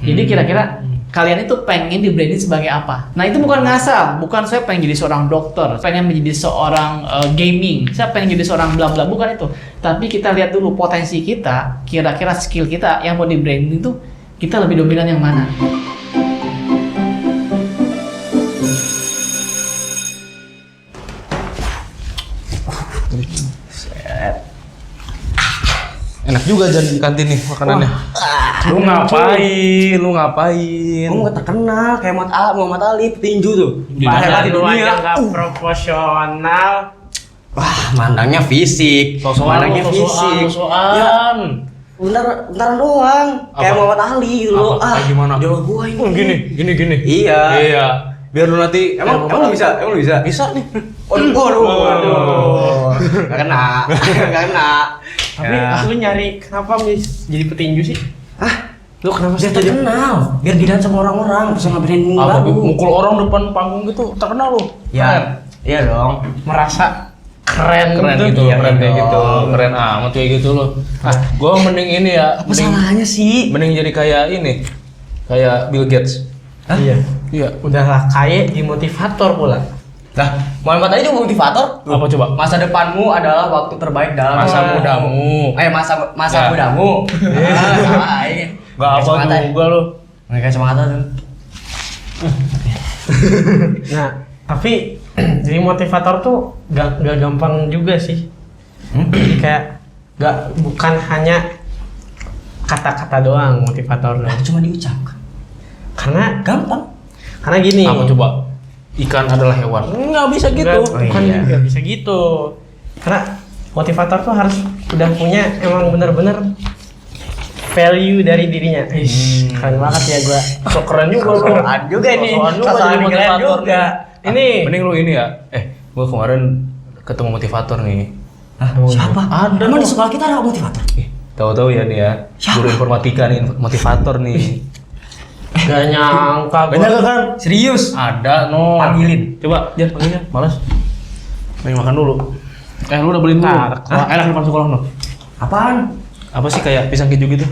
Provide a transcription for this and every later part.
Jadi kira-kira kalian itu pengen di branding sebagai apa? Nah itu bukan ngasal, bukan saya pengen jadi seorang dokter, pengen menjadi seorang gaming, saya pengen jadi seorang bla bla, bukan itu. Tapi kita lihat dulu potensi kita, kira-kira skill kita yang mau di branding itu kita lebih dominan yang mana? Enak juga jadi di kantin nih makanannya. Lu ngapain? Kamu gak terkenal kayak Muhammad Ali petinju tuh. Padahal di lu aja dunia. nggak proporsional. Wah, mandangnya fisik. Mandangnya fisik. Ya, bentar doang. Kayak Muhammad Ali gitu loh. Kayak gimana? Jawa gua ini. Oh, gini. Iya. Iya. Biar lu nanti Emang lu bisa? Bisa nih. Waduh. Gak kena. Tapi lu nyari kenapa jadi petinju sih? Lu kenapa sih terkenal? Biar dilihat sama orang-orang, bisa nge-branding Tapi baru. mukul orang depan panggung gitu terkenal lu. Ya, iya dong. Merasa keren Gitu, Iya, keren kayak dong. gitu. Keren amat kayak gitu lu. Gua mending ini ya. Apa salahnya sih? Mending jadi kayak ini. Kayak Bill Gates. Iya. Iya. Udahlah kaya di motivator pula. Lah, Muhammad Ali juga motivator. Apa coba? Masa depanmu adalah waktu terbaik dalam Masa mudamu. masa Ya. mudamu. Salah, iya. Gak apa Kacamata ya? juga lu. Mereka kacamata tuh. Nah, tapi jadi motivator tuh gak gampang juga sih. Jadi kayak bukan hanya kata-kata doang motivator doang. Cuma diucapkan. Karena Gampang. gini. Apa coba? Ikan adalah hewan. Nggak bisa gitu. Bukan iya. nggak bisa gitu. Karena motivator tuh harus udah punya emang bener-bener value dari dirinya. Keren banget ya gua. So keren juga lu. Keren juga ini. Sosokan juga Sosokan jadi keren motivator. juga. Ini Mending lu ini ya. Gua kemarin ketemu motivator nih. Siapa? Ada Emang di kok. sekolah kita ada motivator? Tahu-tahu ya nih ya. Siapa? Guru informatika nih motivator nih. gak nyangka gua. Banyak kan? Serius? Ada no. Panggilin. Coba jangan panggilnya. Malas. Pengen makan dulu. Lu udah beliin dulu. Enak depan sekolah lu. Apaan? Apa sih kayak pisang keju gitu?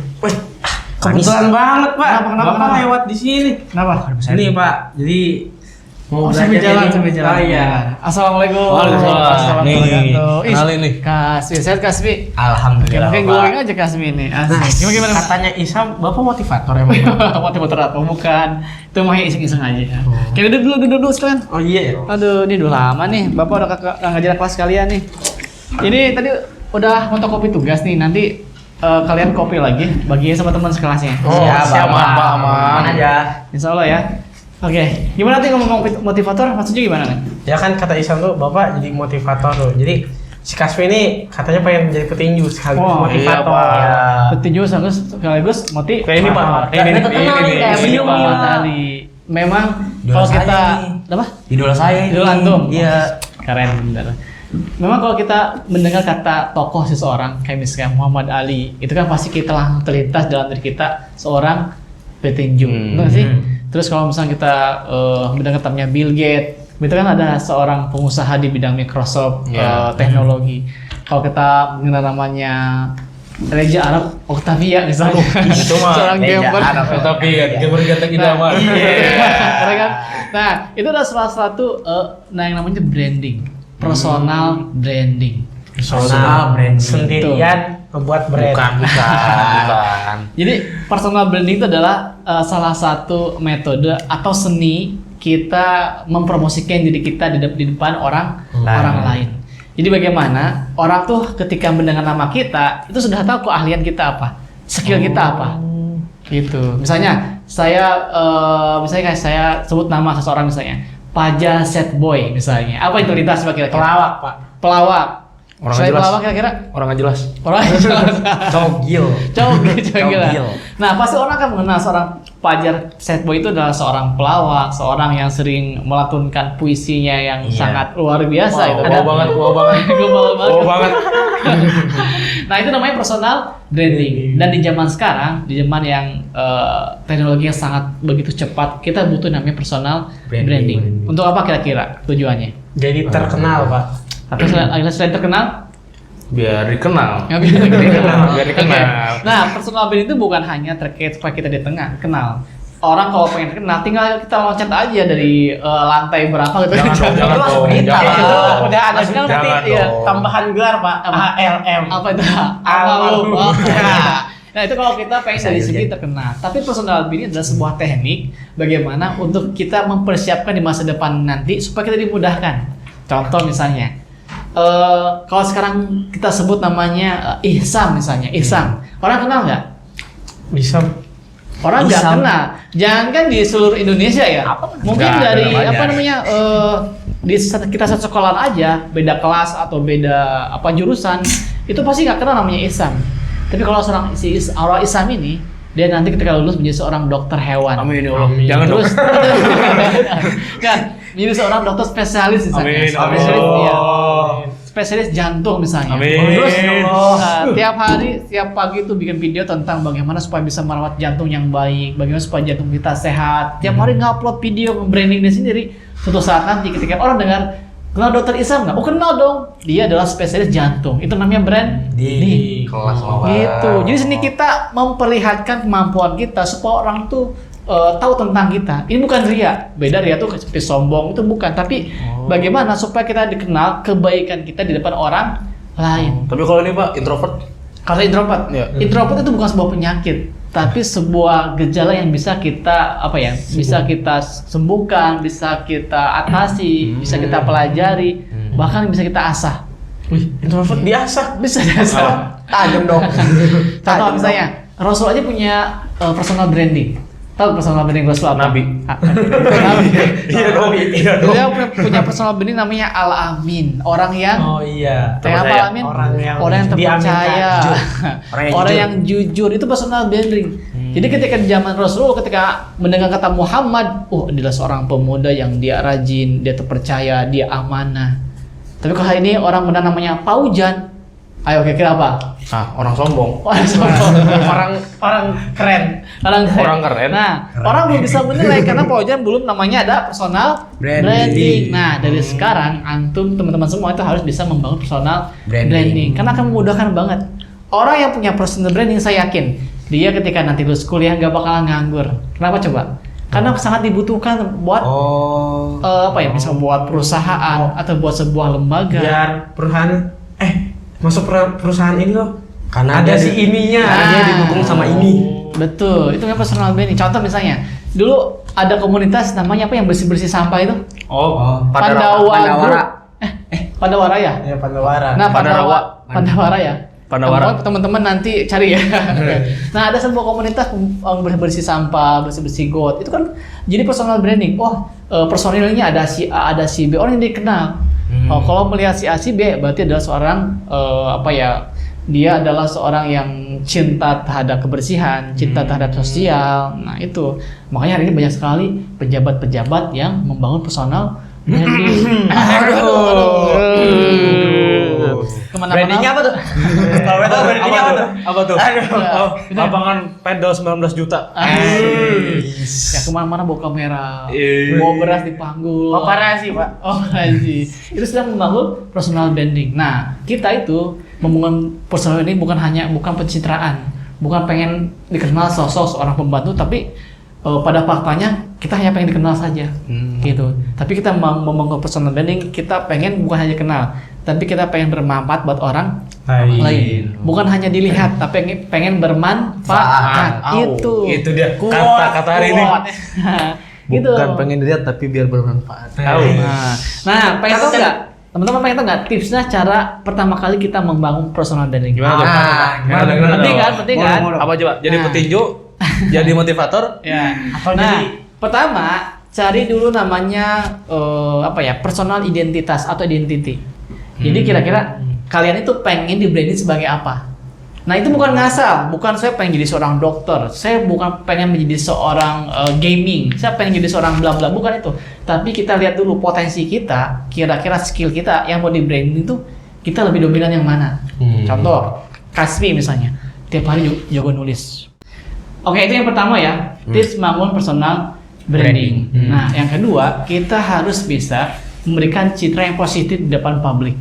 Kebetulan banget Pak. Kenapa? Bapak lewat di sini. Kenapa? Ini Pak. Jadi mau sambil jalan, jadi- sambil jalan. Oh iya. Assalamualaikum. Waalaikumsalam. Nih, Ih, kenalin nih. Kasbi, sehat Kasbi. Alhamdulillah. Mungkin Pak. glowing aja Kasbi ini. Asik. Gimana? Katanya Isam, Bapak motivator emang. Motivator apa? Bukan. Itu mah iseng-iseng aja. Kayak duduk sekalian. Oh iya. Aduh, ini udah lama nih. Bapak udah nggak ngajar kelas kalian nih. Ini tadi udah fotokopi tugas nih. Nanti kalian copy lagi, bagiin sama teman sekelasnya. Siap, Pak. Aman aja. Insya Allah ya. Oke, gimana nih ngomong motivator? Maksudnya gimana nih? Ya kan kata Isam tuh Bapak jadi motivator tuh. Jadi si Kaspi ini katanya pengen jadi petinju sekaligus Oh, motivator. iya, Pak. Petinju sekaligus motif. Kayak ini, Pak. Ini terkenal nih, kayak beliau nih, Pak. tadi. Memang Idola kalau saya kita ini. apa? Idola saya ini. Idola antum. Iya. Keren bener. Memang kalau kita mendengar kata tokoh seseorang kayak misalnya Muhammad Ali, itu kan pasti kita langsung terlintas dalam diri kita seorang petinju, betul nggak sih? Terus kalau misalnya kita mendengar namanya Bill Gates, itu kan ada seorang pengusaha di bidang Microsoft teknologi. Kalau kita mendengar namanya Reza Arab Octavia misalnya, Itu mah seorang Reza gamer. Arab. Tapi ya gamer ganteng kita mah. Keren kan? Nah, itu adalah salah satu yang namanya branding, personal branding. Personal brand sendirian membuat brand. Bukan. Jadi personal branding itu adalah salah satu metode atau seni kita mempromosikan diri kita di depan orang lain. Jadi bagaimana orang tuh ketika mendengar nama kita itu sudah tahu keahlian kita apa, skill kita apa, gitu. Misalnya misalnya kayak saya sebut nama seseorang misalnya Paja Set Boy misalnya. Apa itu lintas kira-kira? Pelawak, Pak. Pelawak. Orang Selain nggak jelas. pelawak kira-kira? Orang nggak jelas. Orang jelas. Cogil. Cogil. Cogil. Nah, pasti orang akan mengenal seorang Pajar Setboy itu adalah seorang pelawak, seorang yang sering melantunkan puisinya yang Iya. sangat luar biasa itu. Wow banget. Global banget. banget. Nah, itu namanya personal branding. Dan di zaman sekarang, di zaman yang teknologi yang sangat begitu cepat, kita butuh namanya personal branding. Untuk apa kira-kira tujuannya? Jadi terkenal, Pak. Tapi selain terkenal, Biar dikenal. Nggak bisa dikenal. Biar dikenal. Oke. Nah, personal branding itu bukan hanya terkait supaya kita kenal. Orang kalau pengen kenal, tinggal kita loncat aja dari lantai berapa gitu. Jangan dong. Itu udah ada Langsung nanti berita. ya, tambahan gelar Pak, ALM. Apa itu? Apa lu? Nah itu kalau kita pengen dari segi terkenal. Tapi personal branding adalah sebuah teknik bagaimana untuk kita mempersiapkan di masa depan nanti supaya kita dimudahkan. Contoh misalnya, kalau sekarang kita sebut namanya Ihsam misalnya, Ihsam. Orang kenal nggak? Bisa. Orang nggak Ihsam. kenal. Jangan kan di seluruh Indonesia ya. Mungkin Nggak ada dari namanya. kita satu sekolah aja, beda kelas atau beda jurusan, itu pasti nggak kenal namanya Ihsam. Tapi kalau orang Ihsam ini, dia nanti ketika lulus menjadi seorang dokter hewan. Amin ya Allah. Jangan dong. Terus kan menjadi seorang dokter spesialis misalnya. Amin, Spesialis amin. iya. Spesialis jantung misalnya. Amin. Terus tiap hari, tiap pagi itu bikin video tentang bagaimana supaya bisa merawat jantung yang baik, bagaimana supaya jantung kita sehat. Tiap hari ngupload video branding dia sendiri. Suatu saat nanti ketika orang dengar, kenal dokter Ihsam nggak? Oh kenal dong. Dia adalah spesialis jantung. Itu namanya branding. Kelas mawar. Gitu. Jadi sini kita memperlihatkan kemampuan kita supaya orang tuh tahu tentang kita. Ini bukan ria. Beda ria tuh seperti sombong itu bukan. Tapi bagaimana supaya kita dikenal kebaikan kita di depan orang lain. Tapi kalau ini Pak, introvert. Kalau introvert, Iya. introvert itu bukan sebuah penyakit, tapi sebuah gejala yang bisa kita bisa kita sembuhkan, bisa kita atasi, bisa kita pelajari, bahkan bisa kita asah. Wih, introvert diasah. Bisa diasah. Tajam dong. Contoh misalnya, Rasul aja punya personal branding. Tahu personal branding Rasul apa? Nabi. Nabi. Iya dong. Dia punya personal branding namanya Al-Amin, orang yang Oh iya. kayak apa Terpercaya. Al-Amin? Orang yang terpercaya. Orang yang Orang jujur. yang jujur itu personal branding. Jadi ketika di zaman Rasulullah ketika mendengar kata Muhammad, adalah seorang pemuda yang dia rajin, dia terpercaya, dia amanah. Tapi kalau hari ini orang mengenal namanya Paujan, ayo kira-kira apa? Orang sombong. Orang sombong. Orang keren. Orang keren. Nah, orang belum bisa menilai karena Paujan belum namanya ada personal branding. Nah, dari sekarang antum teman-teman semua itu harus bisa membangun personal branding. Karena akan memudahkan banget. Orang yang punya personal branding saya yakin dia ketika nanti lulus kuliah nggak bakalan nganggur. Kenapa coba? Karena sangat dibutuhkan buat bisa buat perusahaan atau buat sebuah lembaga. Biar perusahaan masuk perusahaan ini loh. Karena ada dia si ininya. dia didukung sama ini. Betul, itu kan personal branding. Contoh misalnya, dulu ada komunitas namanya apa yang bersih-bersih sampah itu? Pandawara. Pandawara ya? Ya Pandawara. Nah, Pandawara ya. Pandawara. Teman-teman nanti cari ya. Nah, ada sebuah komunitas bersih sampah, bersih got. Itu kan jadi personal branding. Personilnya ada si A, ada si B, orang yang dikenal. Kalau melihat si A, si B, berarti adalah seorang dia adalah seorang yang cinta terhadap kebersihan, cinta terhadap sosial. Nah, itu. Makanya hari ini banyak sekali pejabat-pejabat yang membangun personal branding. Kemana-mana. Brandingnya apa tuh? Kalau betul brandingnya apa tuh? Apa tuh? Aduh. Lapangan pedal 19 juta. Ya kemana-mana bawa kamera, bawa beras di panggung. Paparazzi, Pak. Paparazzi. Itu sedang membangun personal branding. Nah, kita itu membangun personal branding bukan pencitraan, bukan pengen dikenal sosok seorang pembantu, tapi pada faktanya kita hanya pengen dikenal saja, gitu. Tapi kita membangun personal branding, kita pengen bukan hanya kenal, tapi kita pengen bermanfaat buat orang lain. Bukan hanya dilihat, tapi pengen bermanfaat. Itu dia kata-kata hari ini. Gitu. Bukan pengen dilihat tapi biar bermanfaat. Nah, pengen tahu nggak? Teman-teman pengen tahu nggak tipsnya cara pertama kali kita membangun personal branding? Gimana tuh? Penting kan? Apa coba? Jadi petinju, jadi motivator? Ya. Pertama cari dulu namanya personal identitas atau identity. Jadi kira-kira kalian itu pengen di branding sebagai apa? Nah itu bukan ngasal, bukan saya pengen jadi seorang dokter, saya bukan pengen menjadi seorang gaming, saya pengen jadi seorang bla bla, bukan itu. Tapi kita lihat dulu potensi kita, kira-kira skill kita yang mau di branding itu kita lebih dominan yang mana? Contoh, Kasmi misalnya, tiap hari jago nulis. Oke, itu yang pertama ya, tips membangun personal branding. Nah, yang kedua, kita harus bisa memberikan citra yang positif di depan publik.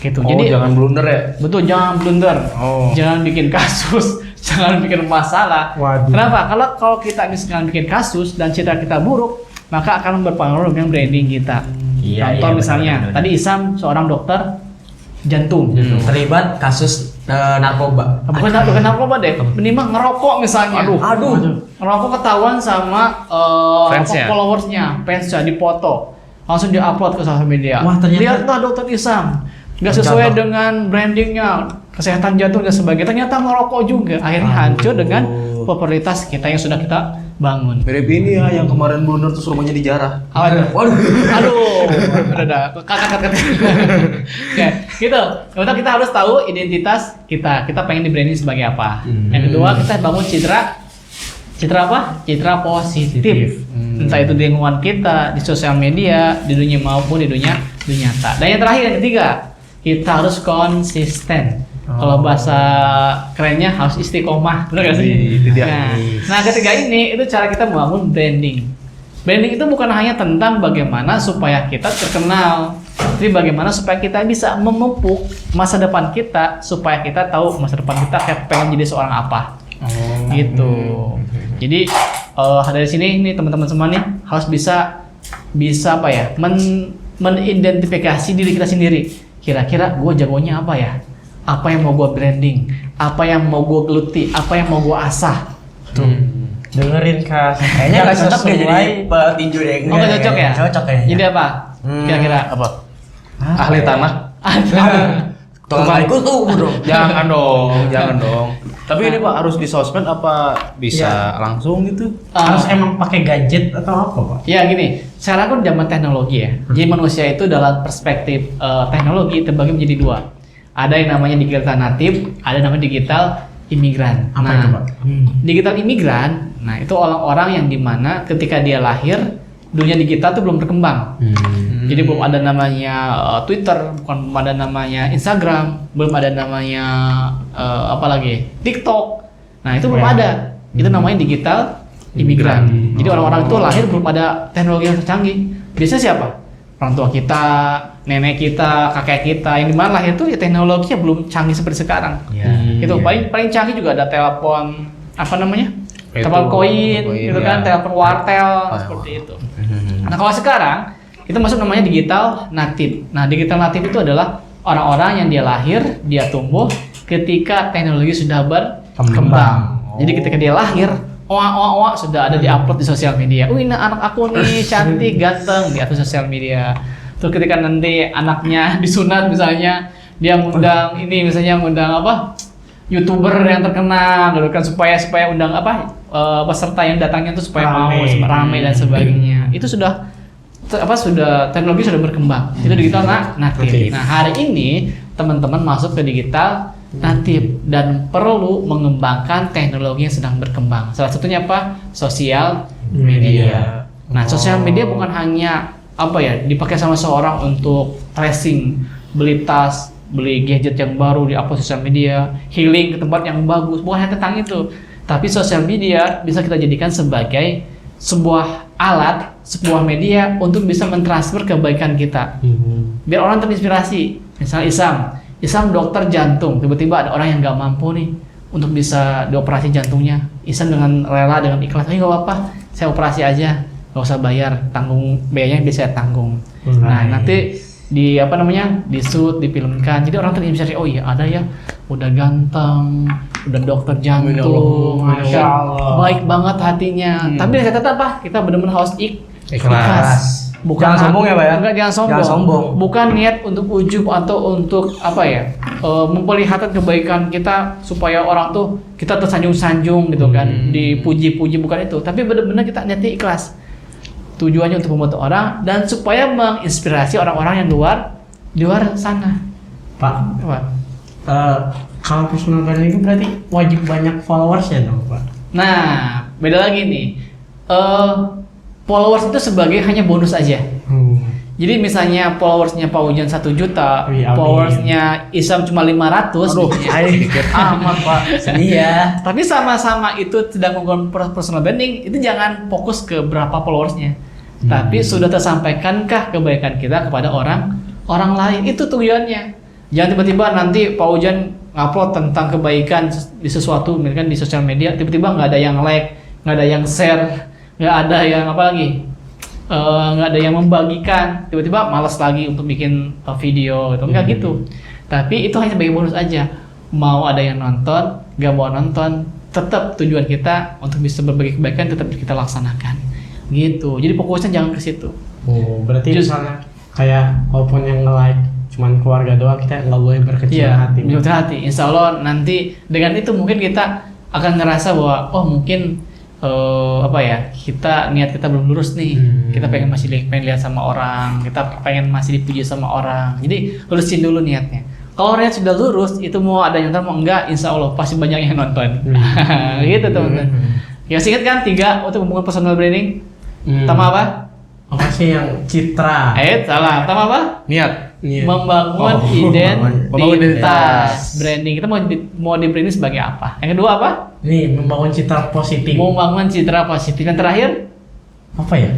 Gitu. Oh, Jadi jangan blunder ya. betul, jangan blunder. Oh. Jangan bikin kasus, jangan bikin masalah. Waduh. Kenapa? Kalau kita misalkan bikin kasus dan citra kita buruk, maka akan berpengaruh dengan branding kita. Iya, Contoh iya, misalnya, benar-benar. tadi Isam seorang dokter jantung. Terlibat kasus narkoba. Bukan narkoba deh, minimal ngerokok misalnya. Aduh. Ngerokok ketahuan sama Fansnya. followersnya, fansnya dipoto, langsung diupload ke sosial media. Wah, ternyata- Lihatlah dokter Isam, nggak sesuai dengan brandingnya, kesehatan jantung dan sebagainya. Ternyata ngerokok juga, akhirnya hancur dengan popularitas kita yang sudah kita bangun. Mirip ini ya yang kemarin blunder terus rumahnya dijarah. Waduh, udah, kakak. Oke, gitu. Yang pertama kita harus tahu identitas kita. Kita pengen di branding sebagai apa. Yang kedua kita bangun citra apa? Citra positif. Entah itu di lingkungan kita, di sosial media, di dunia maupun di dunia nyata. Dan yang terakhir, yang ketiga, kita harus konsisten. Kalau bahasa kerennya harus istiqomah, benar nggak sih? Itu dia. Nah, ketiga ini itu cara kita membangun branding. Branding itu bukan hanya tentang bagaimana supaya kita terkenal, tapi bagaimana supaya kita bisa memupuk masa depan kita, supaya kita tahu masa depan kita kayak pengen jadi seorang apa. Gitu. Jadi dari sini nih teman-teman semua nih harus bisa apa ya? Menidentifikasi diri kita sendiri. Kira-kira gue jagonya apa ya? Apa yang mau gue branding? Apa yang mau gue geluti? Apa yang mau gue asah? Dengerin Kak. Kayaknya nggak cocok deh jadi petinju deh. Oh, nggak cocok ya? Cocok kayaknya. Jadi apa? Kira-kira Apa? Ahli tanah. Tukang ikut tuh bro. Jangan dong. Tapi ini Pak harus di sosmed apa bisa langsung gitu? Harus emang pakai gadget atau apa, Pak? Ya gini, sekarang kan zaman teknologi ya. Jadi manusia itu dalam perspektif teknologi terbagi menjadi dua. Ada yang namanya digital natif, ada yang namanya digital imigran. Apa itu, Pak? Digital imigran, nah itu orang-orang yang dimana ketika dia lahir, dunia digital tuh belum berkembang. Jadi belum ada namanya Twitter, belum ada namanya Instagram, belum ada namanya apa lagi? TikTok. Nah, itu belum ada. Itu namanya digital imigran. Jadi orang-orang itu lahir belum ada teknologi yang canggih. Biasanya siapa? Orang tua kita, nenek kita, kakek kita yang dimana lahir itu ya teknologinya belum canggih seperti sekarang. Itu paling canggih juga ada telepon apa namanya? Itu, Telepon koin gitu kan, ya. telepon wartel seperti itu. Nah, kalau sekarang itu masuk namanya digital natif. Nah, digital natif itu adalah orang-orang yang dia lahir, dia tumbuh ketika teknologi sudah berkembang. Jadi ketika dia lahir, sudah ada di-upload di sosial media. Ini anak aku nih cantik, ganteng di atas sosial media. Terus ketika nanti anaknya disunat misalnya, dia ngundang ini misalnya ngundang apa? YouTuber yang terkenal gitu kan supaya undang apa peserta yang datangnya tuh supaya ramai dan sebagainya. Itu sudah teknologi sudah berkembang. Itu digital natif. Nah, hari ini teman-teman masuk ke digital natif dan perlu mengembangkan teknologi yang sedang berkembang. Salah satunya apa? Sosial media. Nah, sosial media bukan hanya apa ya dipakai sama seorang untuk tracing, beli tas, beli gadget yang baru di upload sosial media, healing ke tempat yang bagus, bukan hanya tentang itu. Tapi sosial media bisa kita jadikan sebagai sebuah alat, sebuah media untuk bisa mentransfer kebaikan kita. Biar orang terinspirasi. Misalnya Isam dokter jantung, tiba-tiba ada orang yang nggak mampu nih untuk bisa dioperasi jantungnya. Isam dengan rela, dengan ikhlas, nggak apa-apa, saya operasi aja, nggak usah bayar, tanggung biayanya bisa saya tanggung. Nah, nanti di apa namanya di-shoot, difilmkan, jadi orang terinspirasi, oh iya ada ya udah ganteng, udah dokter jantung, Masya Allah. baik banget hatinya. Tapi kata apa? Kita benar-benar harus Ikhlas. Jangan sombong ya, Pak ya? Enggak, jangan sombong. Bukan niat untuk ujub atau untuk apa ya? Memperlihatkan kebaikan kita supaya orang tuh kita tersanjung-sanjung gitu kan, dipuji-puji, bukan itu. Tapi benar-benar kita niatnya ikhlas. Tujuannya untuk membantu orang dan supaya menginspirasi orang-orang yang di luar sana. Pak, Apa? kalau personal branding itu berarti wajib banyak followersnya dong, Pak? Nah, beda lagi nih. Followers itu sebagai hanya bonus aja. Jadi misalnya followersnya Pak Ujan 1 juta, Iya, followersnya Isam cuma 500. Amat Pak. Iya. Tapi sama-sama itu sedang menggunakan personal branding, itu jangan fokus ke berapa followersnya. Tapi sudah tersampaikankah kebaikan kita kepada orang lain, itu tujuannya. Jangan tiba-tiba nanti Pak Ujan ngupload tentang kebaikan di sesuatu, misalkan di sosial media, tiba-tiba nggak ada yang like, nggak ada yang share, nggak ada yang apa lagi, nggak ada yang membagikan, tiba-tiba malas lagi untuk bikin video gitu, nggak gitu. Tapi itu hanya sebagai bonus aja. Mau ada yang nonton, nggak mau nonton, tetap tujuan kita untuk bisa berbagi kebaikan tetap kita laksanakan. Gitu. Jadi fokusnya jangan ke situ. Oh, berarti misalnya kayak walaupun yang nge-like cuman keluarga doang, kita nggak boleh berkecil hati. Berkecil hati. Insya Allah nanti dengan itu mungkin kita akan ngerasa bahwa oh mungkin kita niat kita belum lurus nih. Kita pengen lihat sama orang, kita pengen masih dipuji sama orang. Jadi lurusin dulu niatnya. Kalau niat sudah lurus, itu mau ada yang nonton mau enggak, insya Allah pasti banyak yang nonton. Gitu teman-teman. Ya ingat kan 3 untuk membangun personal branding. Pertama apa? Apa sih yang citra? Salah. Pertama apa? Niat. Membangun identitas branding. Kita mau di branding sebagai apa? Yang kedua apa? Nih, membangun citra positif. Membangun citra positif. Yang terakhir Apa ya?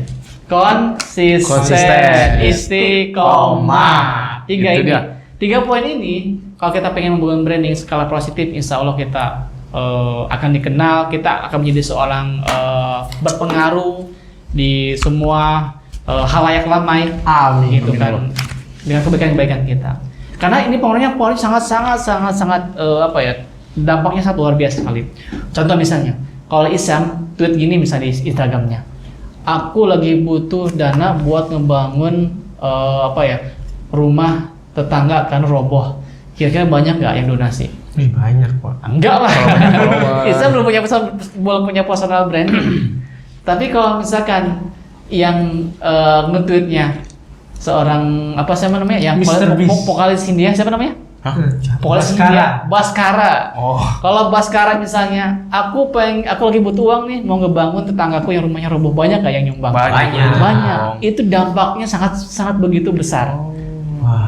konsisten, istiqomah. 3 Itu ini. dia. 3 poin ini kalau kita pengen membangun branding skala positif, insya Allah kita akan dikenal, kita akan menjadi seorang berpengaruh di semua halayak ramai. Amin. Gitu kan. Dengan kebaikan-kebaikan kita. Karena ini pengaruhnya sangat dampaknya sangat luar biasa sekali. Contoh misalnya, kalau Isam tweet gini misalnya di Instagramnya, aku lagi butuh dana buat ngebangun rumah tetangga akan roboh. Kira-kira banyak nggak yang donasi? Banyak Pak. Enggak lah. Isam belum punya personal branding. Tapi kalau misalkan yang nge-tweetnya seorang yang vokalis Hindia, siapa namanya? Vokalis Hindia, Baskara. Kalau Baskara misalnya, aku lagi butuh uang nih, mau ngebangun tetanggaku yang rumahnya roboh, banyak gak yang nyumbang? Banyak. Itu dampaknya sangat begitu besar.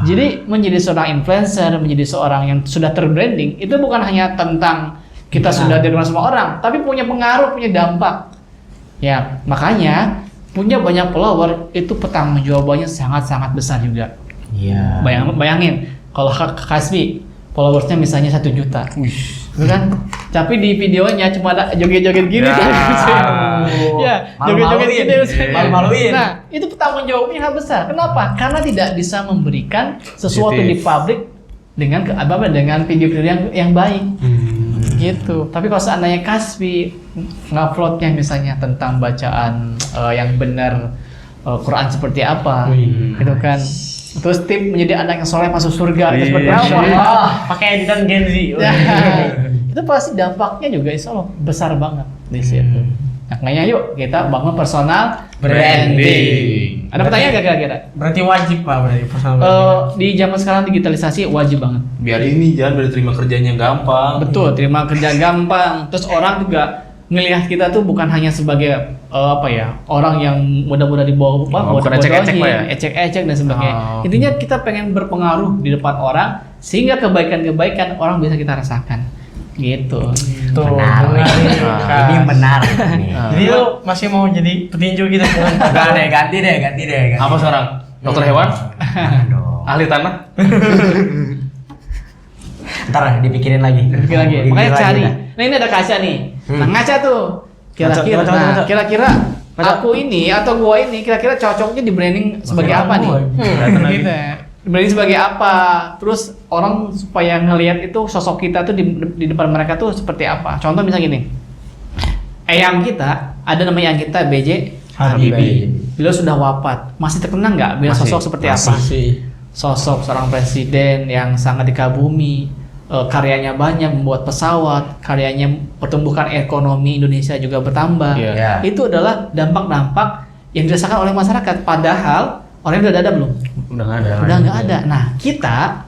Jadi menjadi seorang influencer, menjadi seorang yang sudah terbranding, itu bukan hanya tentang kita sudah diterima sama orang, tapi punya pengaruh, punya dampak. Ya, makanya punya banyak follower itu pertanggungjawabannya sangat-sangat besar juga. Iya. Bayangin kalau Kasbi followersnya misalnya 1 juta, gitu kan? Tapi di videonya cuma ada joget-joget gini, joget-joget gini, Malu-maluin. Nah, itu pertanggungjawabannya sangat besar. Kenapa? Karena tidak bisa memberikan sesuatu di publik dengan video-video yang baik. Gitu. Tapi kalau seandainya Kasbi nguploadnya misalnya tentang bacaan yang benar, Quran seperti apa, gitu kan. Terus tip menjadi anak yang soleh masuk surga itu seperti apa? Pakai editan Gen Z. Itu pasti dampaknya juga insya Allah besar banget di situ. Makanya yuk kita bangun personal branding. Ada pertanyaan nggak kira-kira? Berarti wajib Pak, personal branding. Di zaman sekarang digitalisasi wajib banget. Biar terima kerjanya gampang. Betul, terima kerja gampang. Terus orang juga ngelihat kita tuh bukan hanya sebagai orang yang mudah-mudah dibawa ecek-ecek dan sebagainya. Intinya kita pengen berpengaruh di depan orang sehingga kebaikan-kebaikan orang bisa kita rasakan. Gitu. Benar. Ini benar. Jadi lu masih mau jadi petinju gitu? Enggak deh, ganti deh. Apa sekarang? Dokter hewan? Ahli tanah? Ntar dipikirin lagi. Makanya cari. Nah ini ada kaca nih. Nah ngaca tuh. Kira-kira aku ini atau gua ini kira-kira cocoknya di branding sebagai apa nih? Gitu. Branding sebagai apa? Terus orang supaya ngelihat itu sosok kita tuh di depan mereka tuh seperti apa? Contoh misalnya gini. Eyang kita, ada namanya eyang kita B.J. Habibie. Beliau sudah wafat. Masih terkenang nggak? Beliau sosok seperti apa? Sosok seorang presiden yang sangat dikagumi. Karyanya banyak, membuat pesawat, karyanya pertumbuhan ekonomi Indonesia juga bertambah. Itu adalah dampak-dampak yang dirasakan oleh masyarakat. Padahal orangnya udah ada belum? Udah nggak ada. Nah kita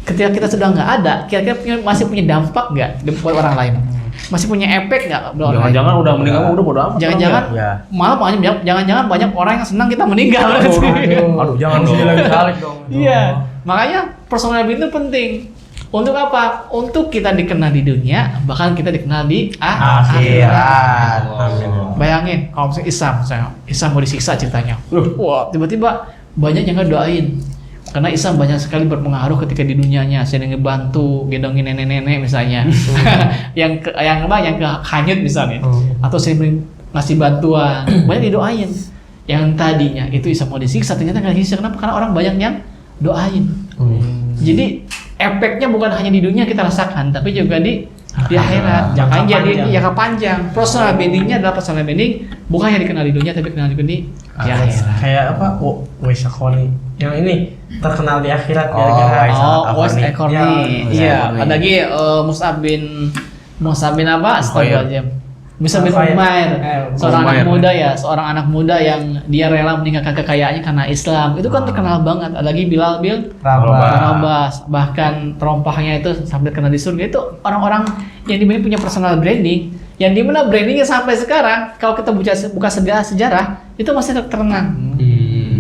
ketika kita sudah nggak ada, kira-kira masih punya dampak nggak buat orang lain? Masih punya efek nggak? Jangan-jangan udah meninggal udah bodo amat. Jangan-jangan malah banyak orang yang senang kita meninggal. Aduh, jangan lagi balik dong. Iya, makanya personal branding itu penting. Untuk apa? Untuk kita dikenal di dunia, bahkan kita dikenal di akhirat. Bayangin kalau misalnya Isam mau disiksa ceritanya. Wah, tiba-tiba banyak yang ngedoain. Karena Islam banyak sekali berpengaruh ketika di dunianya, sering ngebantu, gendongin nenek-nenek misalnya, yang hanyut misalnya, atau sering ngasih bantuan, banyak didoain. Yang tadinya itu Isa mau disiksa, ternyata nggak disiksa. Kenapa? Karena orang banyak yang doain. Jadi efeknya bukan hanya di dunia kita rasakan, tapi juga di akhirat. Jangan jadi jangka panjang. Personal brandingnya adalah personal branding bukan hanya dikenal di dunia, tapi dikenal juga di akhirat. Kayak apa? Wesa Khoni. Yang ini terkenal di akhirat gara-gara Wes Ekorni. Iya, ada lagi Mus'ab bin apa? Astagfirullahaladzim. Mus'ab bin Umair, seorang anak muda yang dia rela meninggalkan kekayaannya karena Islam. Itu kan terkenal banget. Ada lagi Bilal bin Rabah, bahkan terompahnya itu sampai terkenal di surga. Itu orang-orang yang dimana punya personal branding, yang dimana brandingnya sampai sekarang kalau kita buka sejarah itu masih terkenang.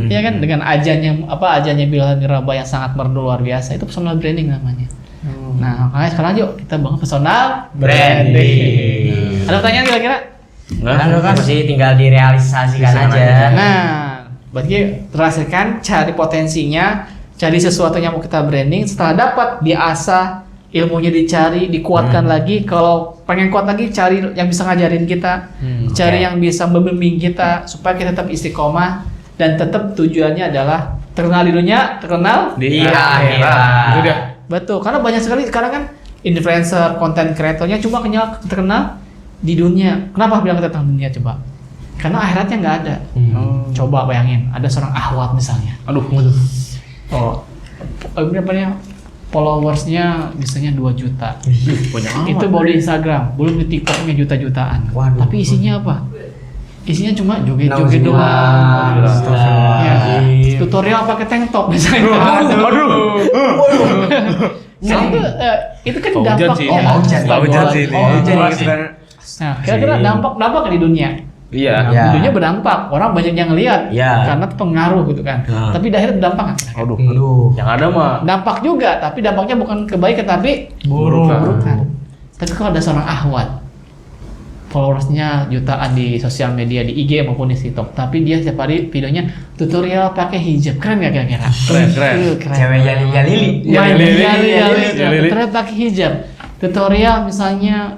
Ya kan, dengan ajannya Bilal bin Rabah yang sangat merdu luar biasa, itu personal branding namanya. Nah, makanya sekarang yuk kita bangun personal branding. Ada pertanyaan kira-kira? Enggak kan masih tinggal direalisasikan aja. Nah, berarti terhasilkan, cari potensinya, cari sesuatu yang mau kita branding. Setelah dapat, diasah, ilmunya dicari, dikuatkan lagi. Kalau pengen kuat lagi, cari yang bisa ngajarin kita, cari yang bisa membimbing kita supaya kita tetap istiqomah dan tetap tujuannya adalah terkenal di dunia, terkenal di akhirat. Udah. Betul, karena banyak sekali sekarang kan influencer, content creatornya cuma terkenal di dunia. Kenapa bilang terkenal di dunia coba? Karena akhiratnya nggak ada. Coba bayangin, ada seorang ahwat misalnya. Followersnya misalnya 2 juta. Banyak amat. Itu baru di Instagram, belum di TikToknya juta-jutaan. Tapi isinya apa? Isinya cuma joget-joget doang. Ya, tutorial pakai tank top misalnya. Jadi itu kan dampaknya. Hujan sih. Nah, kira-kira dampak di dunia. Iya. Di dunia berdampak, orang banyak yang lihat karena pengaruh gitu kan. Tapi di akhir berdampak kan? Yang ada mah Dampak juga, tapi dampaknya bukan kebaikan tapi burukan. Tapi kalau ada seorang ahwat, followersnya jutaan di sosial media, di IG maupun di TikTok, tapi dia setiap hari videonya tutorial pakai hijab, keren nggak kira-kira? Keren. Cewek Jalili. Tutorial pakai hijab, tutorial misalnya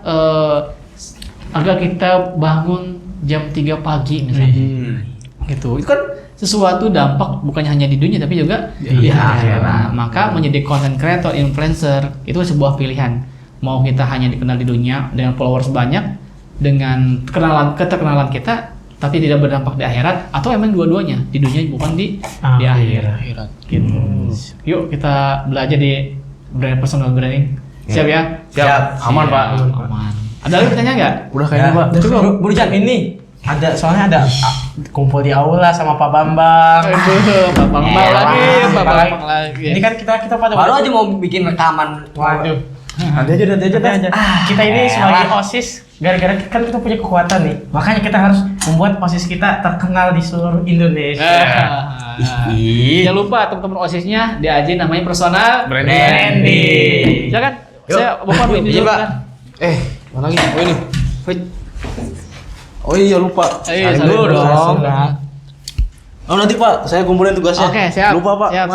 agar kita bangun jam 3 pagi misalnya. Gitu. Itu kan sesuatu dampak bukannya hanya di dunia tapi juga di akhirat. Maka menjadi content creator, influencer itu sebuah pilihan. Mau kita hanya dikenal di dunia dengan followers banyak, dengan keterkenalan kita, tapi tidak berdampak di akhirat, atau emang dua-duanya di dunia bukan di akhirat. Gitu. Yuk kita belajar di personal branding. Siap ya? Siap. Aman, Pak. Aman. Ada lagi pertanyaan nggak? Udah kayaknya, Pak. Buru Jan, ini soalnya ada kumpul di aula sama Pak Bambang. Pak Bambang lagi. Ini kan kita pada Baru aja mau bikin rekaman. Waduh. Nanti aja. Kita ini sebagai OSIS, gara-gara kan kita punya kekuatan nih, makanya kita harus membuat OSIS kita terkenal di seluruh Indonesia. Jangan lupa teman-teman OSIS-nya diajarin namanya personal branding. Ya kan? Saya bukan ini Iya, dulu Pak. kan. Mana lagi? Oh ini. Oh iya lupa. Saling dulu dong. Sudah. Oh nanti Pak, saya kumpulin tugasnya. Oke, siap. Lupa Pak. Siap.